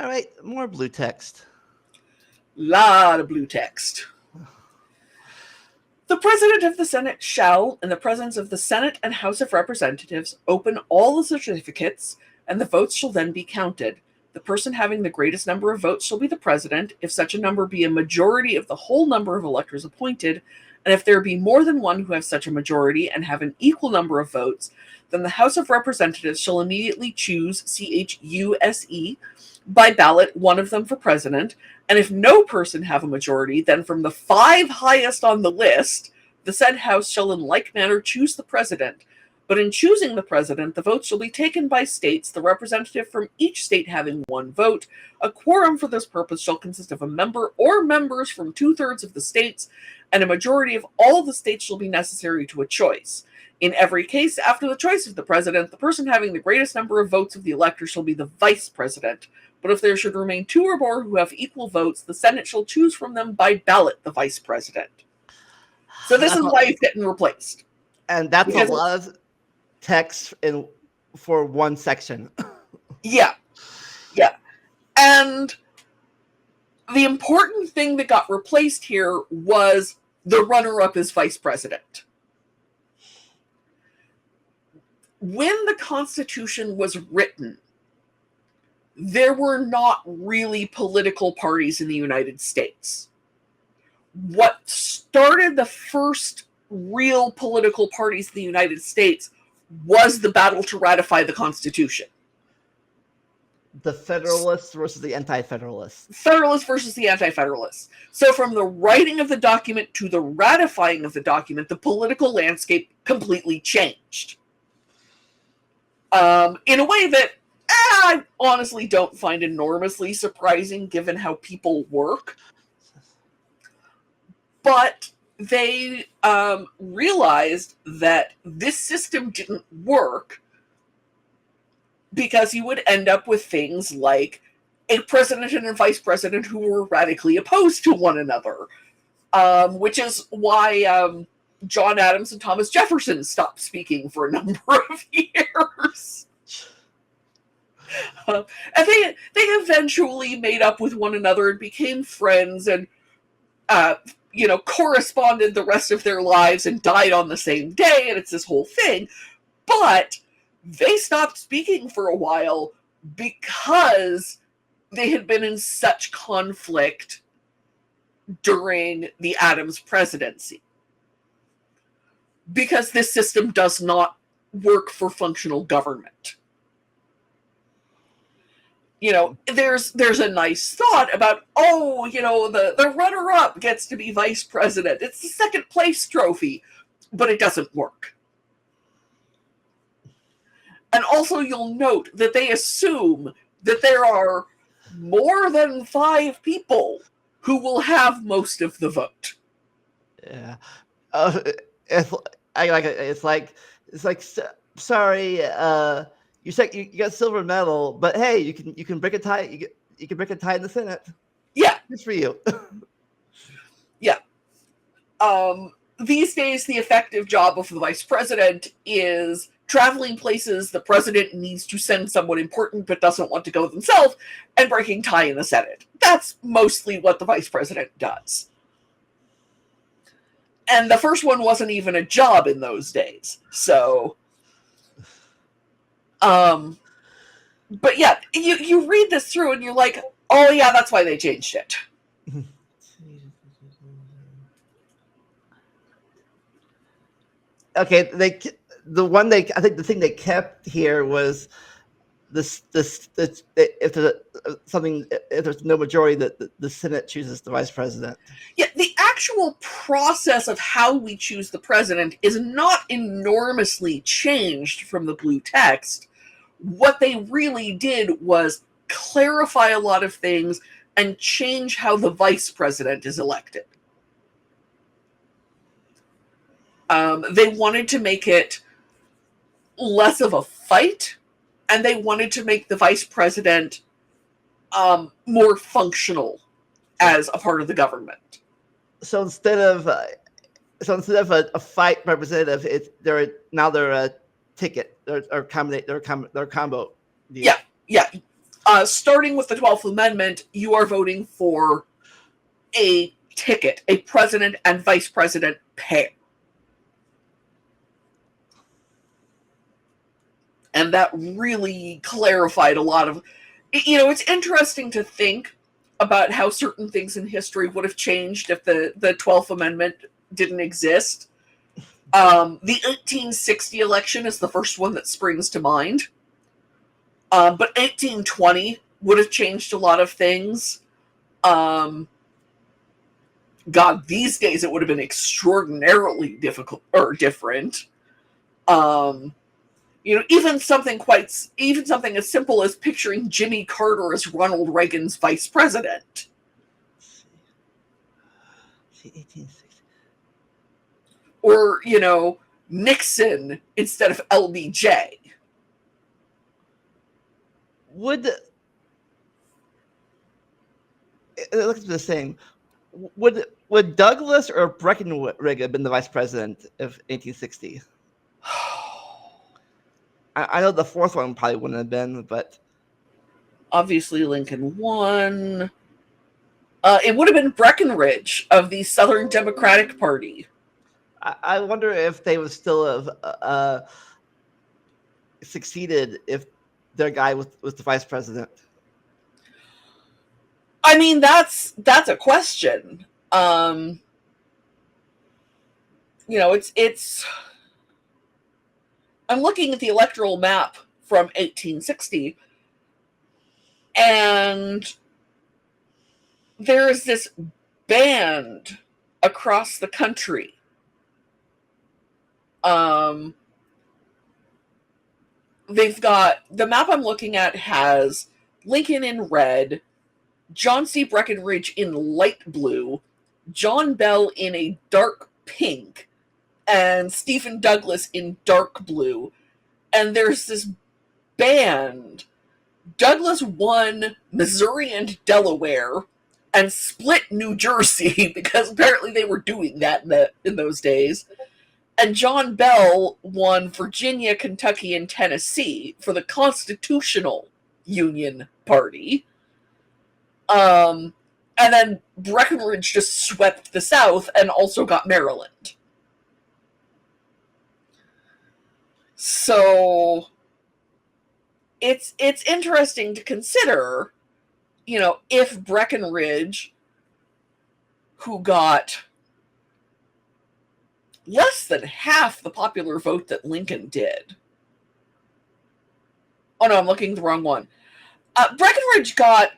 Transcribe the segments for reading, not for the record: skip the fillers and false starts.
All right, more blue text. Lot of blue text. The President of the Senate shall, in the presence of the Senate and House of Representatives, open all the certificates, and the votes shall then be counted. The person having the greatest number of votes shall be the President, if such a number be a majority of the whole number of electors appointed, and if there be more than one who have such a majority and have an equal number of votes, then the House of Representatives shall immediately choose CHUSE by ballot one of them for President, and if no person have a majority, then from the 5 highest on the list, the said House shall in like manner choose the President. But in choosing the President, the votes shall be taken by states, the representative from each state having 1 vote. A quorum for this purpose shall consist of a member or members from 2/3 of the states, and a majority of all the states shall be necessary to a choice. In every case, after the choice of the President, the person having the greatest number of votes of the electors shall be the Vice President. But if there should remain 2 or more who have equal votes, the Senate shall choose from them by ballot the Vice President. So this is why it's getting replaced. And that's a lot of text for one section. Yeah. And the important thing that got replaced here was the runner-up as Vice President. When the Constitution was written, there were not really political parties in the United States. What started the first real political parties in the United States was the battle to ratify the Constitution. The Federalists versus the Anti-Federalists. Federalists versus the Anti-Federalists. So from the writing of the document to the ratifying of the document, the political landscape completely changed. In a way that I honestly don't find enormously surprising given how people work. But they realized that this system didn't work because you would end up with things like a president and a vice president who were radically opposed to one another, which is why John Adams and Thomas Jefferson stopped speaking for a number of years. And they eventually made up with one another and became friends and, corresponded the rest of their lives and died on the same day, and it's this whole thing. But they stopped speaking for a while because they had been in such conflict during the Adams presidency. Because this system does not work for functional government. There's a nice thought about, the runner-up gets to be vice president. It's the second place trophy, but it doesn't work. And also you'll note that they assume that there are more than 5 people who will have most of the vote. Yeah. It's like sorry, you said you got silver medal, but hey, you can break a tie. You can break a tie in the Senate. Yeah, good for you. Yeah. These days, the effective job of the vice president is traveling places the president needs to send someone important but doesn't want to go themselves, and breaking tie in the Senate. That's mostly what the vice president does. And the first one wasn't even a job in those days. So, but yeah, you read this through and you're like, oh yeah, that's why they changed it. Okay, the thing they kept here was this if there's no majority, that the Senate chooses the vice president. Yeah, the actual process of how we choose the president is not enormously changed from the blue text. What they really did was clarify a lot of things and change how the vice president is elected. They wanted to make it less of a fight, and they wanted to make the vice president more functional as a part of the government. So instead of a fight representative, they're a ticket. They're a combo deal. Yeah. Starting with the 12th Amendment, you are voting for a ticket, a president and vice president pair. And that really clarified a lot of, it's interesting to think about how certain things in history would have changed if the 12th Amendment didn't exist. The 1860 election is the first one that springs to mind. But 1820 would have changed a lot of things. God, these days it would have been extraordinarily difficult or different. Even something as simple as picturing Jimmy Carter as Ronald Reagan's vice president. See, 1860. Or, Nixon instead of LBJ. It looks the same. Would Douglas or Breckinridge have been the vice president of 1860? I know the fourth one probably wouldn't have been, but obviously Lincoln won. It would have been Breckinridge of the Southern Democratic Party. I wonder if they would still have succeeded if their guy was the vice president. I mean, that's a question. It's. I'm looking at the electoral map from 1860, and there is this band across the country. They've got, the map I'm looking at has Lincoln in red, John C. Breckinridge in light blue, John Bell in a dark pink, and Stephen Douglas in dark blue. And there's this band. Douglas won Missouri and Delaware and split New Jersey because apparently they were doing that in those days. And John Bell won Virginia, Kentucky, and Tennessee for the Constitutional Union Party. And then Breckinridge just swept the South and also got Maryland. So it's interesting to consider, if Breckinridge, who got less than half the popular vote that Lincoln did. Oh no, I'm looking at the wrong one. Breckinridge got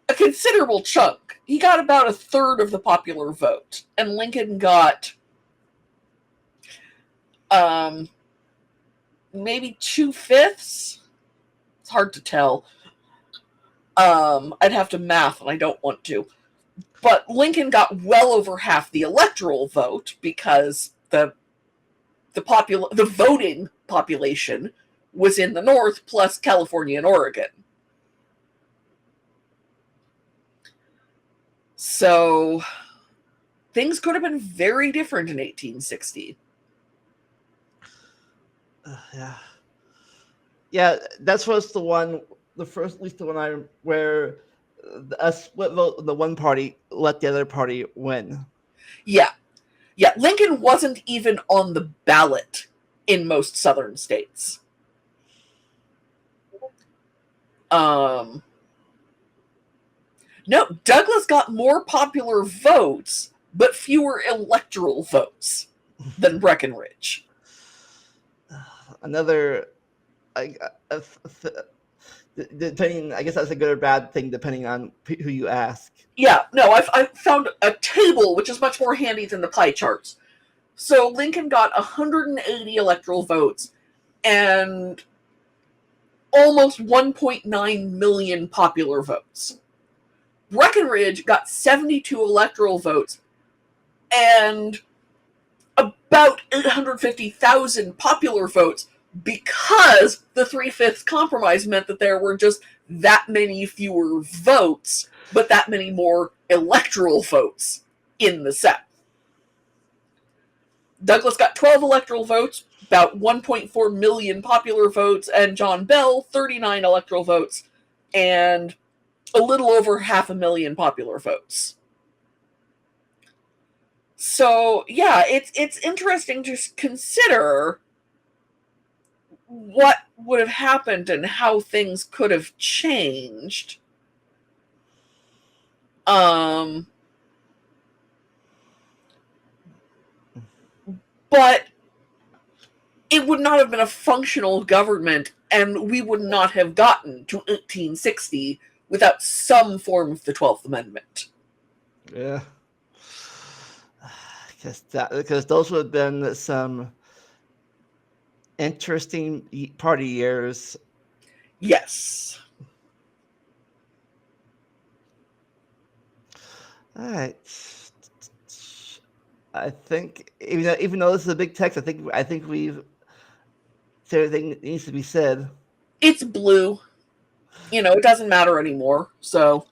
a considerable chunk. He got about a third of the popular vote, and Lincoln got maybe 2/5. It's hard to tell. I'd have to math, and I don't want to. But Lincoln got well over half the electoral vote because the voting population was in the North plus California and Oregon. So things could have been very different in 1860. Yeah, that was the one. The first, at least the one where a split vote, the one party let the other party win. Yeah. Lincoln wasn't even on the ballot in most southern states. No, Douglas got more popular votes, but fewer electoral votes than Breckinridge. Another, depending, I guess that's a good or bad thing depending on who you ask. Yeah, no, I found a table which is much more handy than the pie charts. So Lincoln got 180 electoral votes and almost 1.9 million popular votes. Breckinridge got 72 electoral votes and about 850,000 popular votes because the 3/5 compromise meant that there were just that many fewer votes, but that many more electoral votes in the South. Douglas got 12 electoral votes, about 1.4 million popular votes, and John Bell, 39 electoral votes, and a little over 500,000 popular votes. So yeah, it's interesting to consider what would have happened and how things could have changed. But it would not have been a functional government, and we would not have gotten to 1860 without some form of the 12th Amendment. Yeah. Because those would have been some interesting party years. Yes. All right. I think even though this is a big text, I think we've said everything that needs to be said. It's blue. It doesn't matter anymore. So